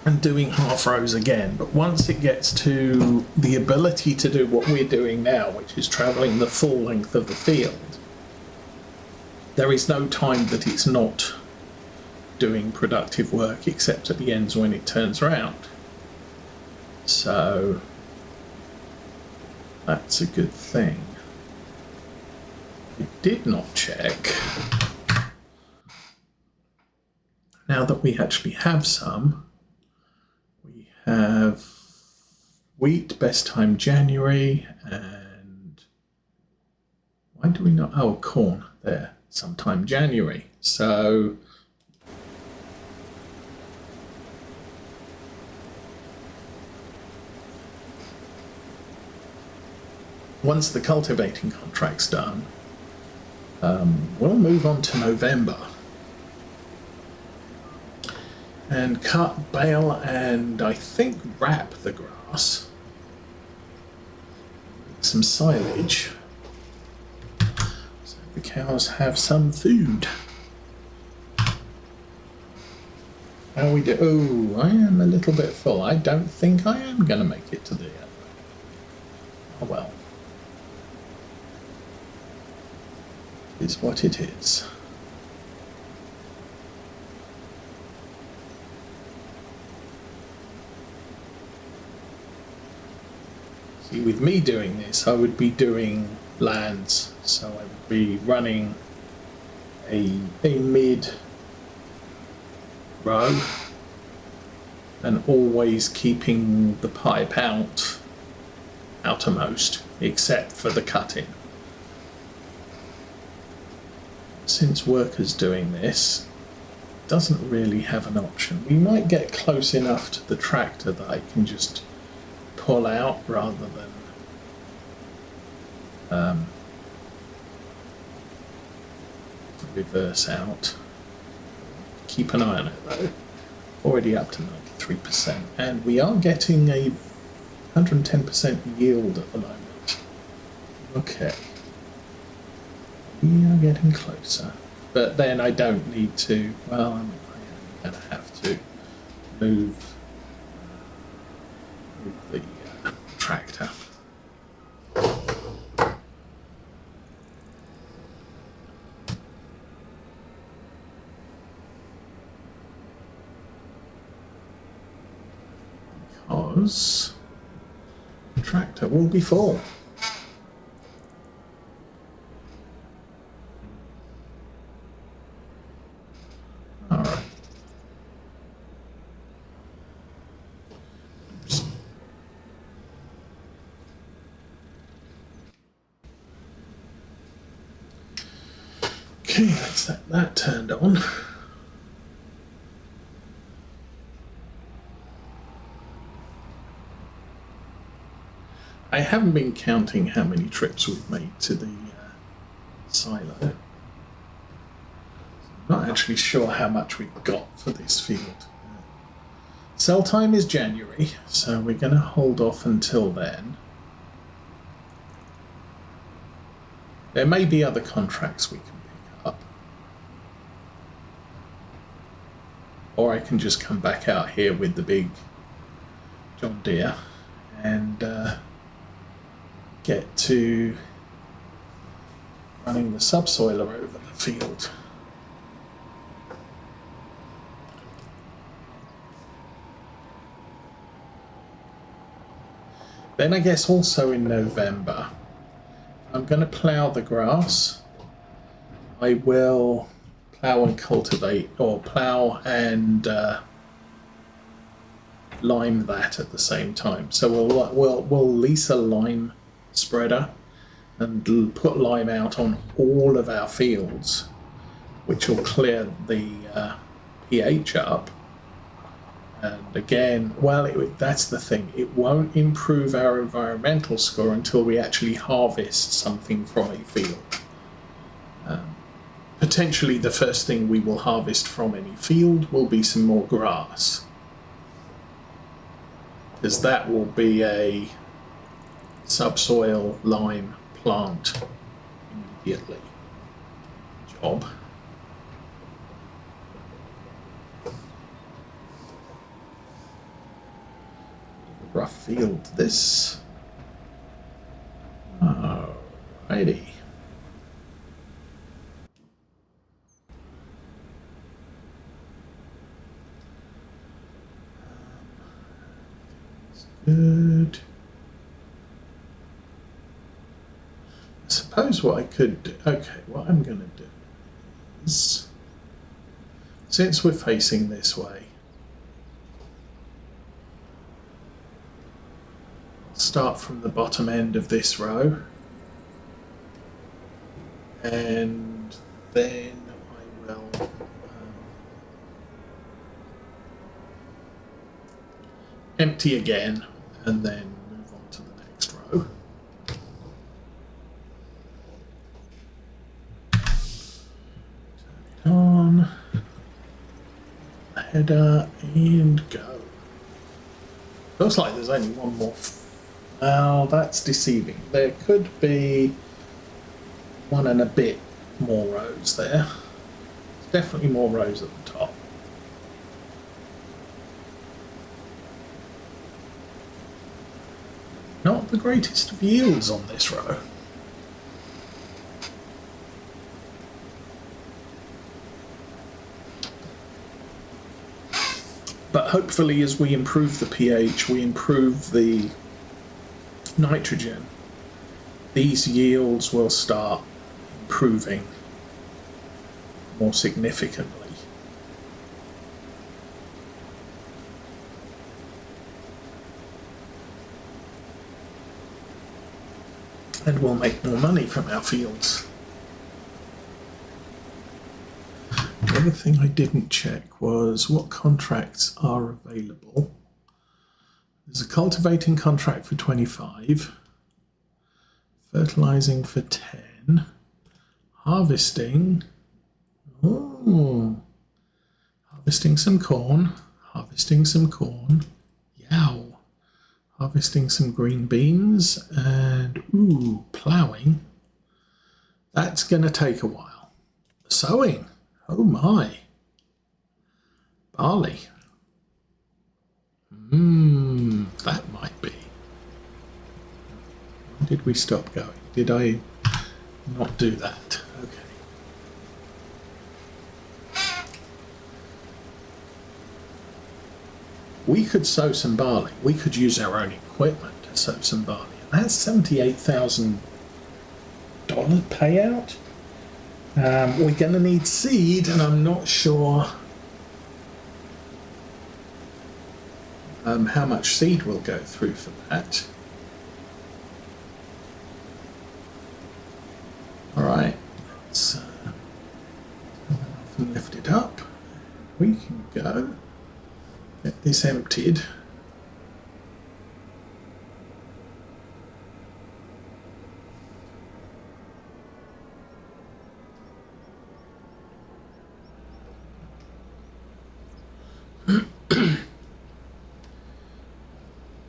and doing half rows again. But once it gets to the ability to do what we're doing now, which is travelling the full length of the field, there is no time that it's not doing productive work except at the ends when it turns around. So that's a good thing. I did not check. Now that we actually have some, we have wheat, best time January, and why do we not? Oh, corn there, sometime January. So once the cultivating contract's done, we'll move on to November and cut, bale, and I think wrap the grass. Some silage so the cows have some food. How we do? Oh, I am a little bit full. I don't think I am going to make it to the end. Oh well. Is what it is. See, with me doing this, I would be doing lands, so I would be running a mid row and always keeping the pipe outermost, except for the cutting. Since workers doing this, doesn't really have an option. We might get close enough to the tractor that I can just pull out rather than reverse out. Keep an eye on it though. Already up to 93%, and we are getting a 110% yield at the moment. Okay. We are getting closer, but then I don't need to. Well, I am going to have to move the tractor. Because the tractor will be full. Okay, let's get that turned on. I haven't been counting how many trips we've made to the silo. I'm not actually sure how much we've got for this field. Sell time is January, so we're going to hold off until then. There may be other contracts we can pick up. Or I can just come back out here with the big John Deere and get to running the subsoiler over the field. Then I guess also in November, I'm going to plough the grass. I will plough and cultivate, or plough and lime that at the same time. So we'll lease a lime spreader and put lime out on all of our fields, which will clear the pH up. And again, well, that's the thing. It won't improve our environmental score until we actually harvest something from a field. Potentially the first thing we will harvest from any field will be some more grass, because that will be a subsoil lime plant immediately job. rough field, this. Alrighty. Good. I suppose what I could do, okay, what I'm going to do is, since we're facing this way, I'll start from the bottom end of this row, and then I will empty again, and then move on to the next row. Turn it on, header, and go. Looks like there's only one more. Well, that's deceiving. There could be one and a bit more rows there. Definitely more rows at the top. Not the greatest of yields on this row. But hopefully as we improve the pH, we improve the nitrogen, these yields will start improving more significantly. And we'll make more money from our fields. The other thing I didn't check was what contracts are available. There's a cultivating contract for 25, fertilizing for 10, harvesting, harvesting some corn, yow, harvesting some green beans, and ploughing. That's going to take a while. Sowing, oh my, barley. That might be. When did we stop going? Did I not do that? Okay. We could sow some barley. We could use our own equipment to sow some barley. And that's $78,000 payout. We're going to need seed, and I'm not sure how much seed will go through for that. Alright, let's lift it up. We can go. Get this emptied.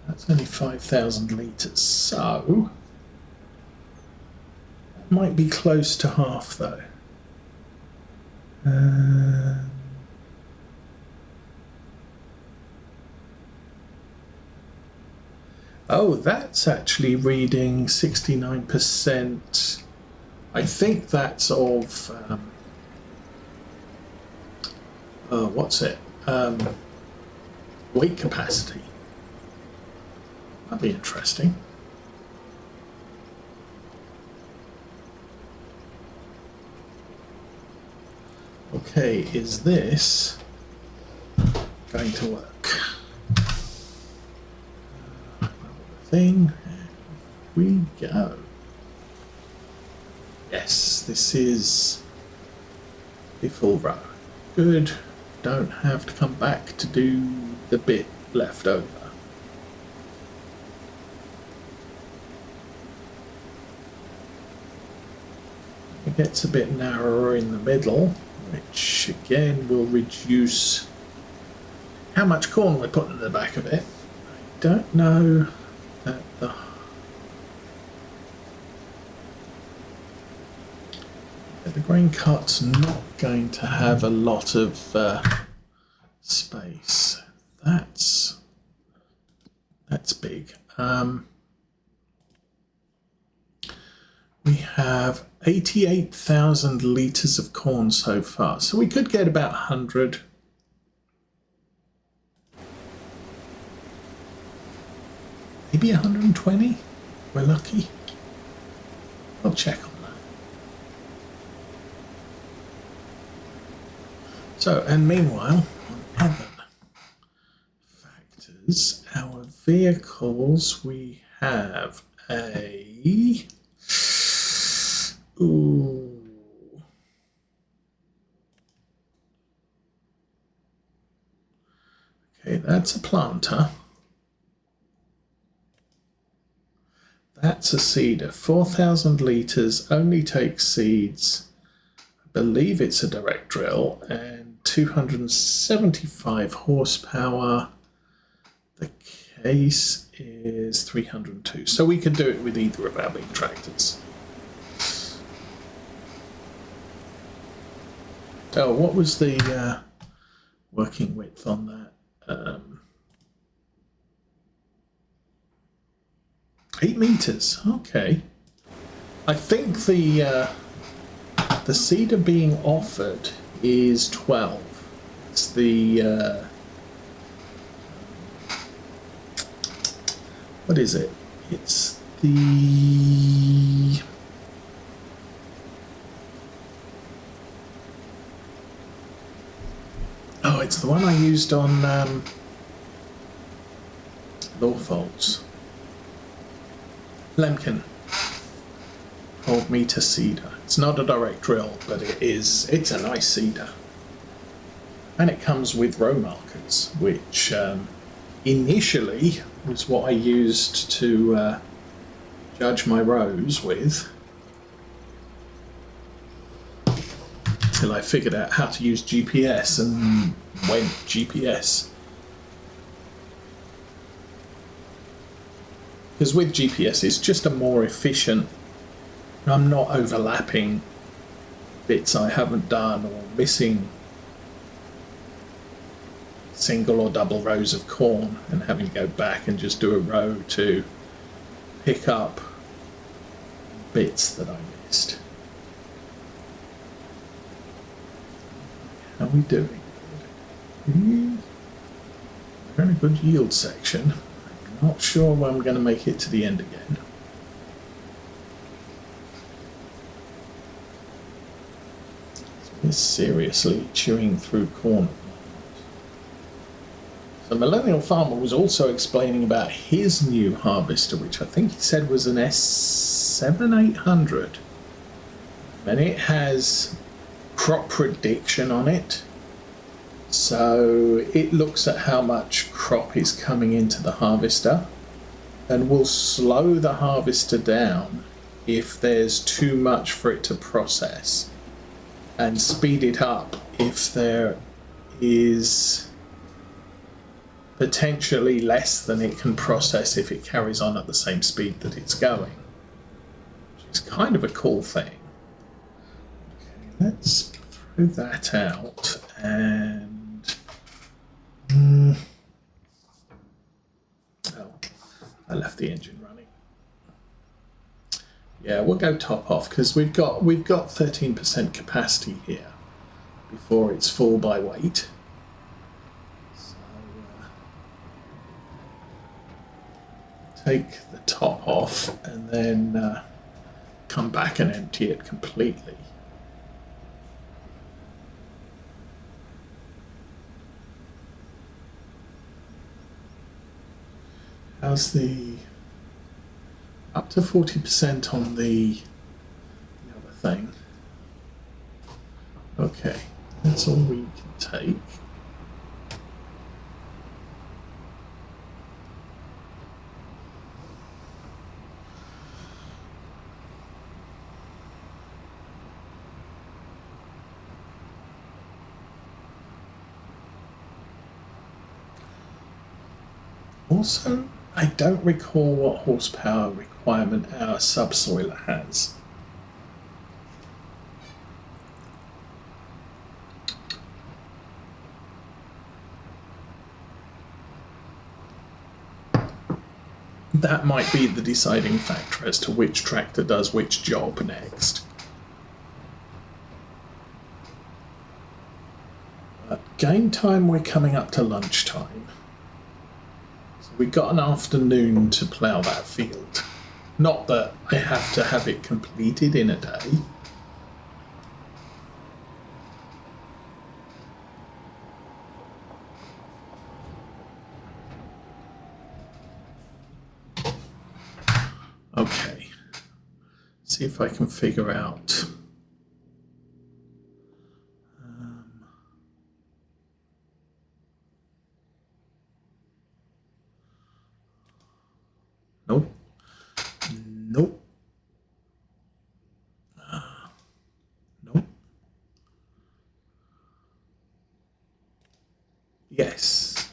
That's only 5,000 litres, so that might be close to half though. Oh, that's actually reading 69%. I think that's of weight capacity. That'd be interesting. Okay, is this going to work? Thing. We go. Yes, this is the full row. Good. Don't have to come back to do the bit left over. It gets a bit narrower in the middle, which again will reduce how much corn we're putting in the back of it. I don't know that the grain cut's not going to have a lot of space. That That's big. We have 88,000 litres of corn so far, so we could get about 100. Maybe 120. We're lucky. I'll check on that. So, and meanwhile, on other factors, our vehicles, we have a... Ooh. Okay, that's a planter. That's a seeder. 4,000 litres, only takes seeds. I believe it's a direct drill, and 275 horsepower. The case is 302. So we could do it with either of our big tractors. Oh, what was the working width on that? 8 meters. Okay. I think the seeder being offered is 12. It's the what is it? It's the it's the one I used on Lawfolds. Lemken. 12 meter seeder. It's not a direct drill, but it's a nice seeder. And it comes with row markers, which initially was what I used to judge my rows with, till I figured out how to use GPS and went GPS. Because with GPS it's just a more efficient, I'm not overlapping bits I haven't done or missing single or double rows of corn and having to go back and just do a row to pick up bits that I missed. How are we doing? We're in a good yield section. I'm not sure when I'm going to make it to the end again. We're seriously chewing through corn. So Millennial Farmer was also explaining about his new harvester, which I think he said was an S7800. And it has crop prediction on it. So it looks at how much crop is coming into the harvester and will slow the harvester down if there's too much for it to process, and speed it up if there is potentially less than it can process if it carries on at the same speed that it's going, which is kind of a cool thing. Okay, let's throw that out and I left the engine running. Yeah, we'll go top off because we've got 13% capacity here before it's full by weight. So take the top off and then come back and empty it completely. How's the up to 40% on the other thing? Okay, that's all we can take. Also, I don't recall what horsepower requirement our subsoiler has. that might be the deciding factor as to which tractor does which job next. At game time, we're coming up to lunchtime. So we've got an afternoon to plough that field. Not that I have to have it completed in a day. Okay. See if I can figure out. Nope. Nope. Nope. Yes.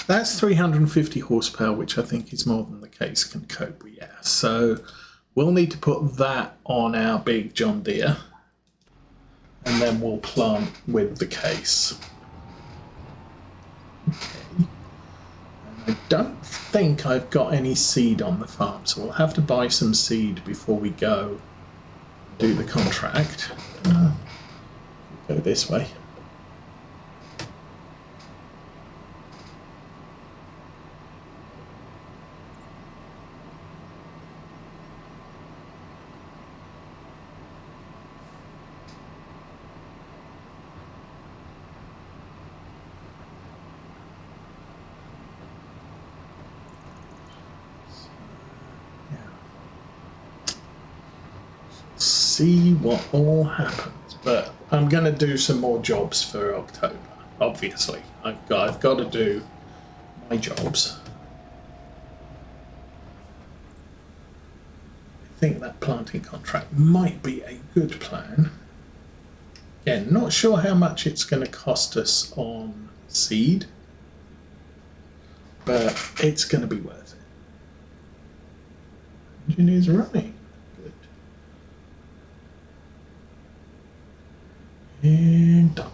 That's 350 horsepower, which I think is more than the case can cope with. Yeah. So we'll need to put that on our big John Deere, and then we'll plant with the case. Okay. I don't think I've got any seed on the farm, so we'll have to buy some seed before we go do the contract. Go this way. See what all happens, but I'm going to do some more jobs for October. Obviously, I've got to do my jobs. I think that planting contract might be a good plan. Again, not sure how much it's going to cost us on seed, but it's going to be worth it. Engine is running. And done.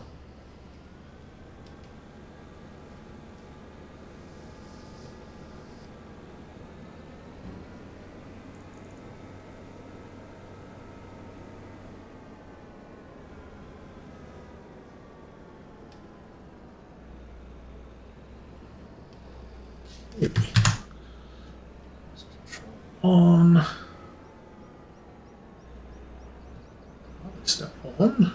On. Step on.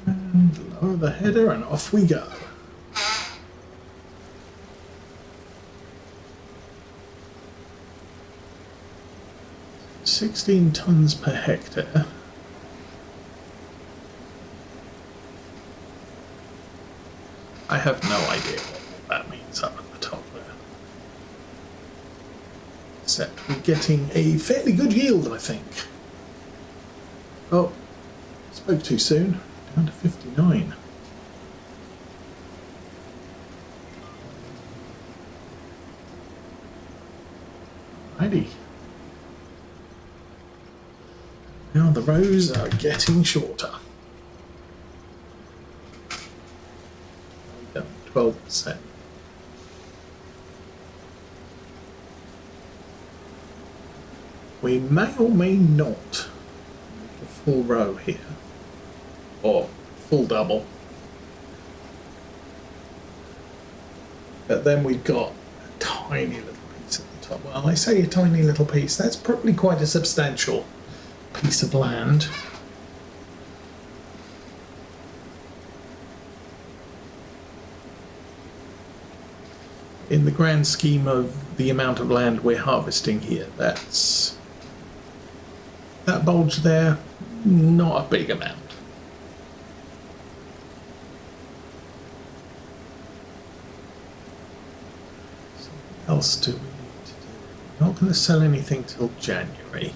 And lower the header and off we go. $16 tons per hectare. I have no idea what that means up at the top there. Except we're getting a fairly good yield, I think. Oh, spoke too soon. Down to 59. Alrighty. Now the rows are getting shorter. 12%. We may or may not make a full row here, or full double. But then we've got a tiny little piece at the top. Well, I say a tiny little piece, that's probably quite a substantial piece of land. In the grand scheme of the amount of land we're harvesting here, that bulge there, not a big amount. So what else do we need to do? We're not going to sell anything till January.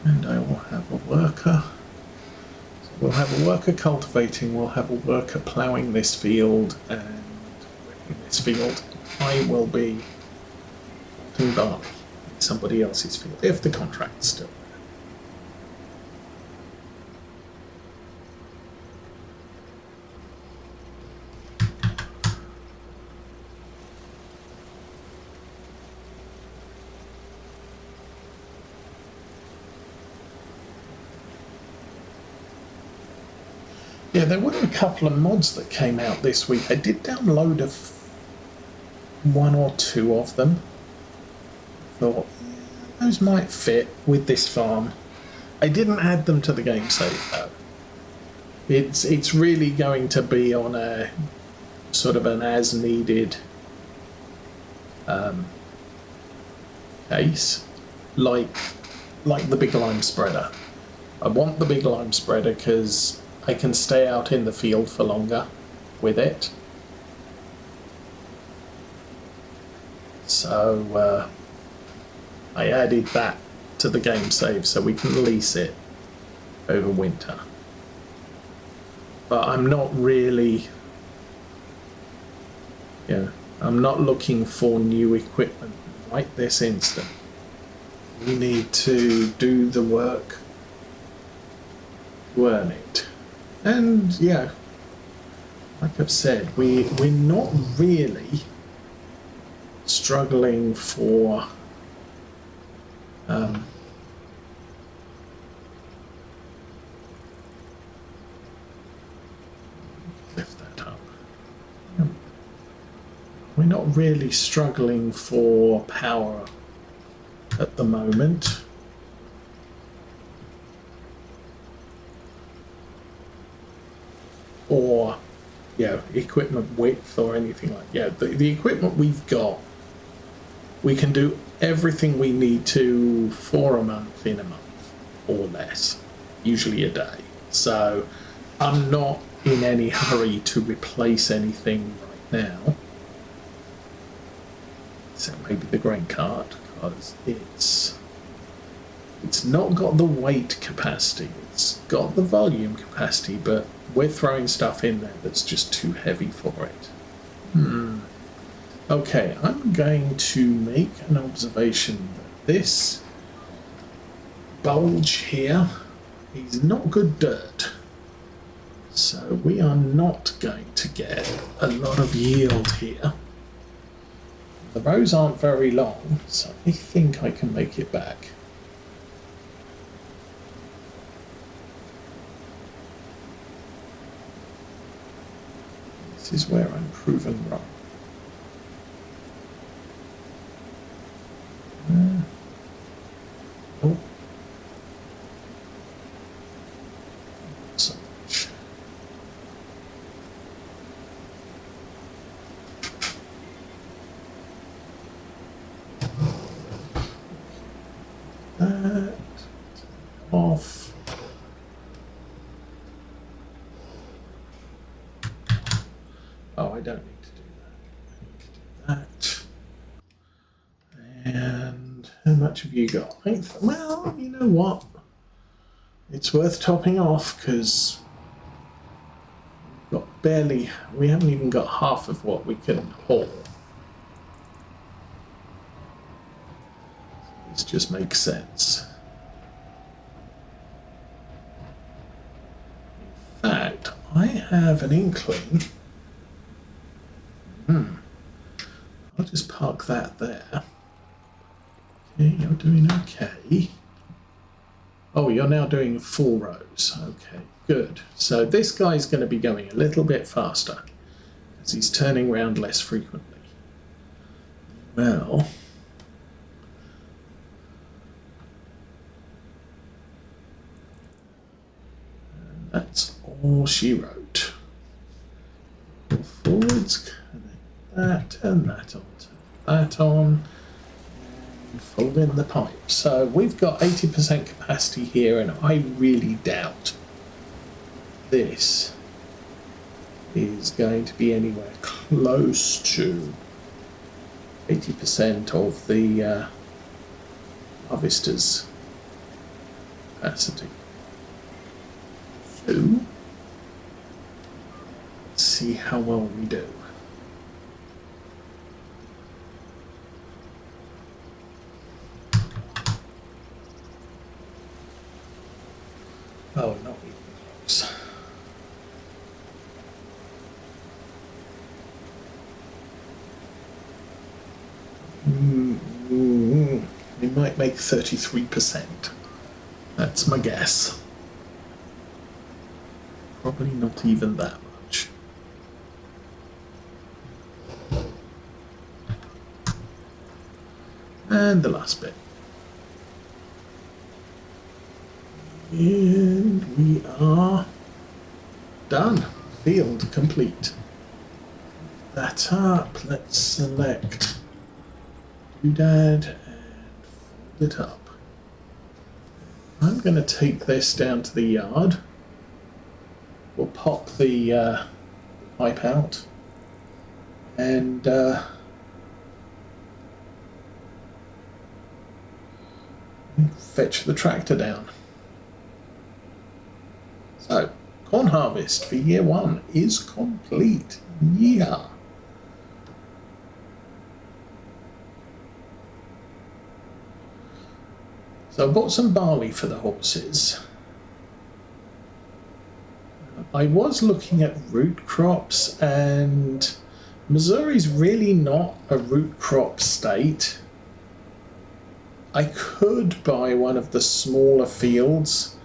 And I will have a worker. So We'll have a worker cultivating, we'll have a worker ploughing this field and ripping this field. I will be planting barley in somebody else's field, if the contract's still there. Yeah, there were a couple of mods that came out this week. I did download one or two of them. Thought those might fit with this farm. I didn't add them to the game save though. It's really going to be on a sort of an as needed case, like the big lime spreader. I want the big lime spreader because I can stay out in the field for longer with it. So I added that to the game save so we can lease it over winter. But I'm not really, I'm not looking for new equipment right this instant. We need to do the work to earn it. And yeah, like I've said, we're not really struggling for lift that up. We're not really struggling for power at the moment. Or equipment width or anything like that. The equipment we've got, we can do everything we need to for a month in a month or less, usually a day. So I'm not in any hurry to replace anything right now, except maybe the grain cart, because it's not got the weight capacity. It's got the volume capacity, but we're throwing stuff in there that's just too heavy for it. Okay, I'm going to make an observation that this bulge here is not good dirt. So we are not going to get a lot of yield here. The rows aren't very long, so I think I can make it back. This is where I'm proven wrong. Oh. So much. That off. Oh, I don't need to do that. I need to do that. And how much have you got? Well, you know what? It's worth topping off because we haven't even got half of what we can haul. This just makes sense. In fact, I have an inkling. I'll just park that there. Okay, you're doing okay. Oh, you're now doing 4 rows. Okay, good. So this guy's going to be going a little bit faster as he's turning around less frequently. Well, and that's all she wrote. Pull forwards, connect that and that on, that on. Fold in the pipe. So we've got 80% capacity here, and I really doubt this is going to be anywhere close to 80% of the harvester's capacity. 2. Let's see how well we do. Oh, not even close. We might make 33%. That's my guess. Probably not even that much. And the last bit. And we are done. Field complete. That up. Let's select doodad and fold it up. I'm going to take this down to the yard. We'll pop the pipe out and fetch the tractor down. So, corn harvest for year 1 is complete. Yeah. So I bought some barley for the horses. I was looking at root crops, and Missouri's really not a root crop state. I could buy one of the smaller fields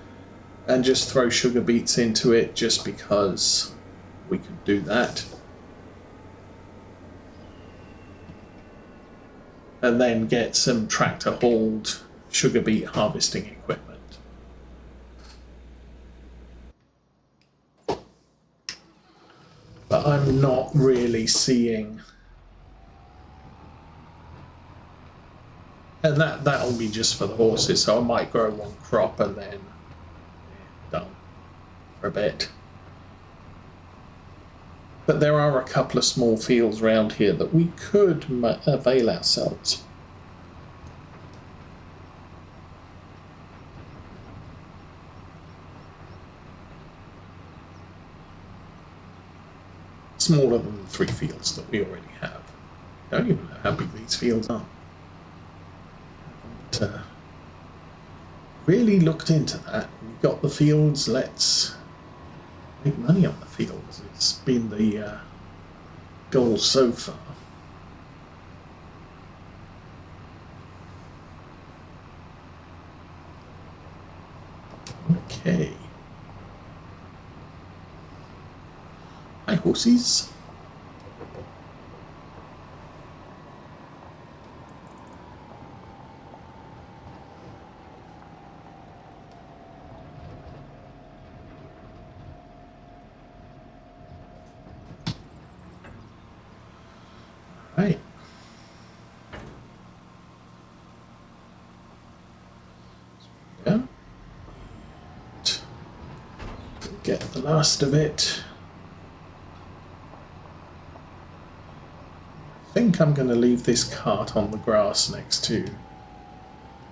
and just throw sugar beets into it just because we could do that. And then get some tractor hauled sugar beet harvesting equipment. But I'm not really seeing, and that'll be just for the horses, so I might grow one crop and then done for a bit. But there are a couple of small fields around here that we could avail ourselves. Smaller than the 3 fields that we already have. I don't even know how big these fields are. But, really looked into that. We've got the fields, let's make money on the fields. It's been the goal so far. Okay. Hi, horsies. Right. Yeah. Get the last of it. I think I'm going to leave this cart on the grass next to